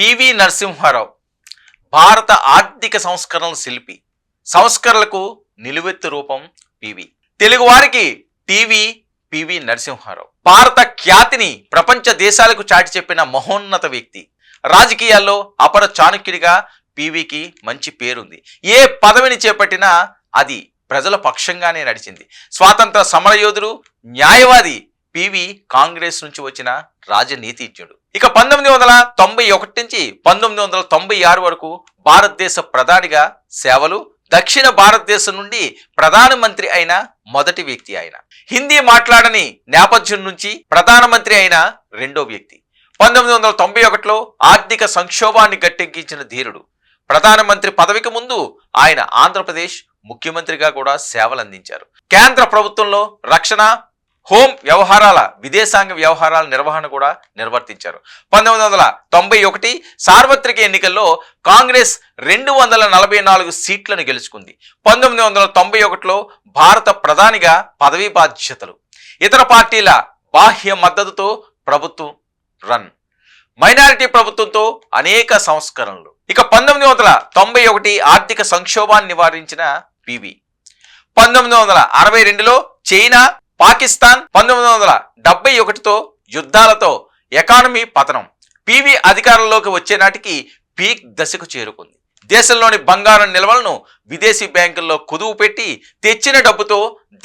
PV Narasimha Rao భారత ఆర్థిక సంస్కరణల శిల్పి. సంస్కరణలకు నిలువెత్తు రూపం పివి. తెలుగువారికి టీవీ పివి నరసింహారావు. భారత ఖ్యాతిని ప్రపంచ దేశాలకు చాటి చెప్పిన మహోన్నత వ్యక్తి. రాజకీయాల్లో అపర చాణక్యుడిగా పివికి మంచి పేరుంది. ఏ పదవిని చేపట్టినా అది ప్రజల పక్షంగానే నడిచింది. స్వాతంత్ర సమరయోధుడు, న్యాయవాది పివి కాంగ్రెస్ నుంచి వచ్చిన రాజనీతిజ్ఞుడు. ఇక 1991 నుంచి 1996 వరకు భారతదేశ ప్రధానిగా సేవలు, దక్షిణ భారతదేశం నుండి ప్రధానమంత్రి అయిన మొదటి వ్యక్తి ఆయన. హిందీ మాట్లాడని నేపథ్యం నుంచి ప్రధానమంత్రి అయిన రెండో వ్యక్తి. 1991లో ఆర్థిక సంక్షోభాన్ని గట్టెక్కించిన ధీరుడు. ప్రధానమంత్రి పదవికి ముందు ఆయన ఆంధ్రప్రదేశ్ ముఖ్యమంత్రిగా కూడా సేవలు అందించారు. కేంద్ర ప్రభుత్వంలో రక్షణ, హోం వ్యవహారాల, విదేశాంగ వ్యవహారాల నిర్వహణ కూడా నిర్వర్తించారు. 1991 సార్వత్రిక ఎన్నికల్లో కాంగ్రెస్ 244 సీట్లను గెలుచుకుంది. 1991లో భారత ప్రధానిగా పదవీ బాధ్యతలు, ఇతర పార్టీల బాహ్య మద్దతుతో ప్రభుత్వం రన్, మైనారిటీ ప్రభుత్వంతో అనేక సంస్కరణలు. ఇక 1991 ఆర్థిక సంక్షోభాన్ని నివారించిన పివి. 1962లో చైనా, పాకిస్తాన్, 1971తో యుద్ధాలతో ఎకానమీ పతనం. పివి అధికారంలోకి వచ్చే నాటికి పీక్ దశకు చేరుకుంది. దేశంలోని బంగారం నిల్వలను విదేశీ బ్యాంకుల్లో కుదువు పెట్టి తెచ్చిన డబ్బుతో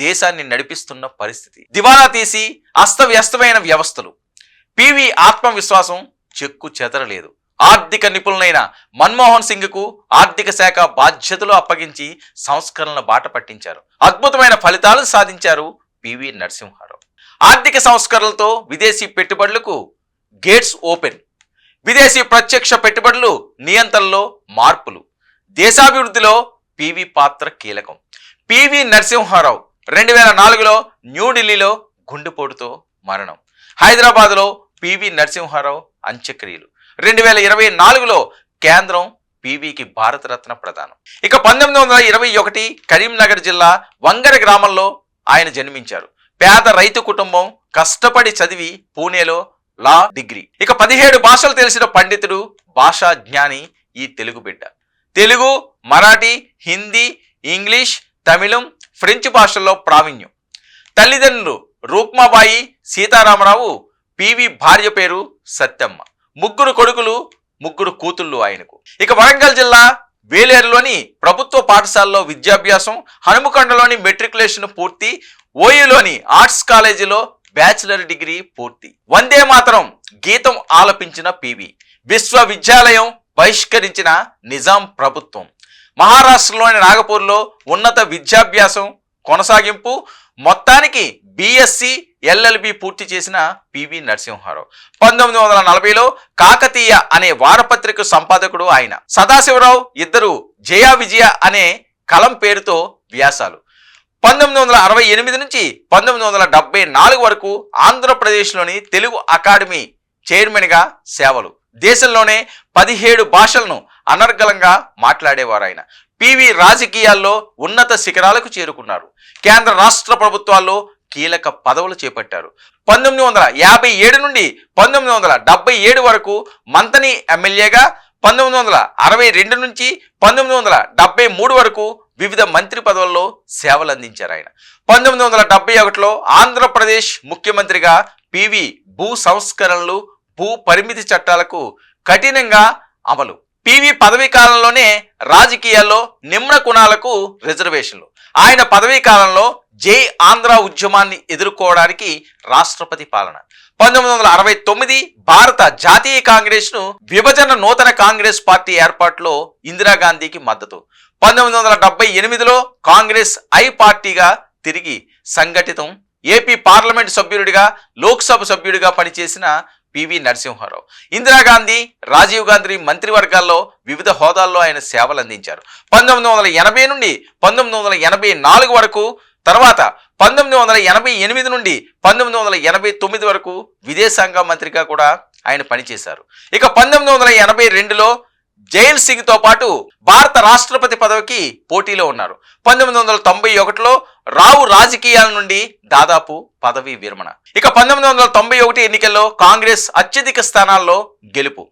దేశాన్ని నడిపిస్తున్న పరిస్థితి. దివాలా తీసి అస్తవ్యస్తమైన వ్యవస్థలు. పివి ఆత్మవిశ్వాసం చెక్కు చెదరలేదు. ఆర్థిక నిపుణులైన మన్మోహన్ సింగ్కు ఆర్థిక శాఖ బాధ్యతలు అప్పగించి సంస్కరణల బాట పట్టించారు. అద్భుతమైన ఫలితాలు సాధించారు పివి నరసింహారావు. ఆర్థిక సంస్కరణలతో విదేశీ పెట్టుబడులకు గేట్స్ ఓపెన్, విదేశీ ప్రత్యక్ష పెట్టుబడులు నియంత్రణలో మార్పులు, దేశాభివృద్ధిలో పివి పాత్ర కీలకం. పివి నరసింహారావు 2004లో న్యూఢిల్లీలో గుండెపోటుతో మరణం. హైదరాబాద్లో పివి నరసింహారావు అంత్యక్రియలు. 2024లో కేంద్రం పివికి భారతరత్న ప్రదానం. ఇక 1921 కరీంనగర్ జిల్లా వంగర గ్రామంలో ఆయన జన్మించారు. పేద రైతు కుటుంబం, కష్టపడి చదివి పూణేలో లా డిగ్రీ. ఇక 17 భాషలు తెలిసిన పండితుడు, భాషా జ్ఞాని ఈ తెలుగు బిడ్డ. తెలుగు, మరాఠీ, హిందీ, ఇంగ్లీష్, తమిళం, ఫ్రెంచ్ భాషల్లో ప్రావీణ్యం. తల్లిదండ్రులు రూక్మాబాయి, సీతారామరావు. పివి భార్య పేరు సత్యమ్మ. 3 కొడుకులు, 3 కూతుళ్ళు ఆయనకు. ఇక వరంగల్ జిల్లా వేలేరులోని ప్రభుత్వ పాఠశాలలో విద్యాభ్యాసం, హనుమకొండలోని మెట్రికులేషన్ పూర్తి, ఓయూలోని ఆర్ట్స్ కాలేజీలో బ్యాచిలర్ డిగ్రీ పూర్తి. వందే మాతరం గీతం ఆలపించిన పివి. విశ్వవిద్యాలయం బహిష్కరించిన నిజాం ప్రభుత్వం. మహారాష్ట్రలోని నాగపూర్లో ఉన్నత విద్యాభ్యాసం కొనసాగింపు. మొత్తానికి బిఎస్సి, ఎల్ఎల్బి పూర్తి చేసిన పివి నరసింహారావు. 1940లో కాకతీయ అనే వారపత్రిక సంపాదకుడు ఆయన. సదాశివరావు ఇద్దరు జయ విజయ అనే కలం పేరుతో వ్యాసాలు. 1968 నుంచి 1974 వరకు ఆంధ్రప్రదేశ్లోని తెలుగు అకాడమీ చైర్మన్గా సేవలు. దేశంలోనే 17 భాషలను అనర్గళంగా మాట్లాడేవారు ఆయన. పివి రాజకీయాల్లో ఉన్నత శిఖరాలకు చేరుకున్నారు. కేంద్ర రాష్ట్ర ప్రభుత్వాల్లో కీలక పదవులు చేపట్టారు. 1957 నుండి 1977 వరకు మంతని ఎమ్మెల్యేగా, 1962 నుంచి 1973 వరకు వివిధ మంత్రి పదవుల్లో సేవలు అందించారు ఆయన. 1971లో ఆంధ్రప్రదేశ్ ముఖ్యమంత్రిగా పివి భూ సంస్కరణలు, భూ పరిమితి చట్టాలకు కఠినంగా అమలు. పివి పదవీ కాలంలోనే రాజకీయాల్లో నిమ్న కుణాలకు రిజర్వేషన్లు. ఆయన పదవీ కాలంలో జై ఆంధ్ర ఉద్యమాన్ని ఎదుర్కోవడానికి రాష్ట్రపతి పాలన. 1969 భారత జాతీయ కాంగ్రెస్ ను విభజన, నూతన కాంగ్రెస్ పార్టీ ఏర్పాటులో ఇందిరాగాంధీకి మద్దతు. 1978లో కాంగ్రెస్ ఐ పార్టీగా తిరిగి సంఘటితం. ఏపీ పార్లమెంట్ సభ్యుడిగా, లోక్సభ సభ్యుడిగా పనిచేసిన పివి నరసింహారావు. ఇందిరాగాంధీ, రాజీవ్ గాంధీ మంత్రివర్గాల్లో వివిధ హోదాల్లో ఆయన సేవలు అందించారు. 1980 నుండి 1984 వరకు, తర్వాత 1988 నుండి 1989 వరకు విదేశాంగ మంత్రిగా కూడా ఆయన పనిచేశారు. ఇక 1982లో జైల్ సింగ్తో పాటు భారత రాష్ట్రపతి పదవికి పోటీలో ఉన్నారు. 1991లో రావు రాజకీయాల నుండి దాదాపు పదవీ విరమణ. ఇక 1991 ఎన్నికల్లో కాంగ్రెస్ అత్యధిక స్థానాల్లో గెలుపు.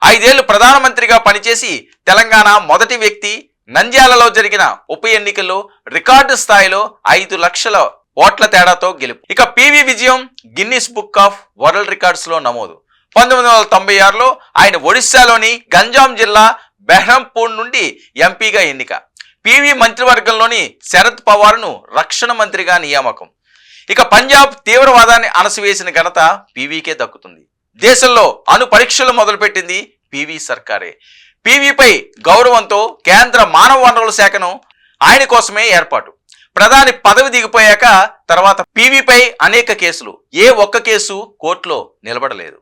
5 ఏళ్లు ప్రధానమంత్రిగా పనిచేసి తెలంగాణ మొదటి వ్యక్తి. నంద్యాలలో జరిగిన ఉప ఎన్నికల్లో రికార్డు స్థాయిలో 5 లక్షల ఓట్ల తేడాతో గెలుపు. ఇక పివి విజయం Guinness book of world records లో నమోదు. 1996లో ఆయన ఒడిశాలోని గంజాం జిల్లా బెహ్రంపూర్ నుండి ఎంపీగా ఎన్నిక. పివి మంత్రివర్గంలోని శరద్ పవార్ను రక్షణ మంత్రిగా నియామకం. ఇక పంజాబ్ తీవ్రవాదాన్ని అణసివేసిన ఘనత పివికే దక్కుతుంది. దేశంలో అణు పరీక్షలు మొదలుపెట్టింది పివి సర్కారే. పివిపై గౌరవంతో కేంద్ర మానవ వనరుల శాఖను ఆయన కోసమే ఏర్పాటు. ప్రధాని పదవి దిగిపోయాక తర్వాత పివిపై అనేక కేసులు, ఏ ఒక్క కేసు కోర్టులో నిలబడలేదు.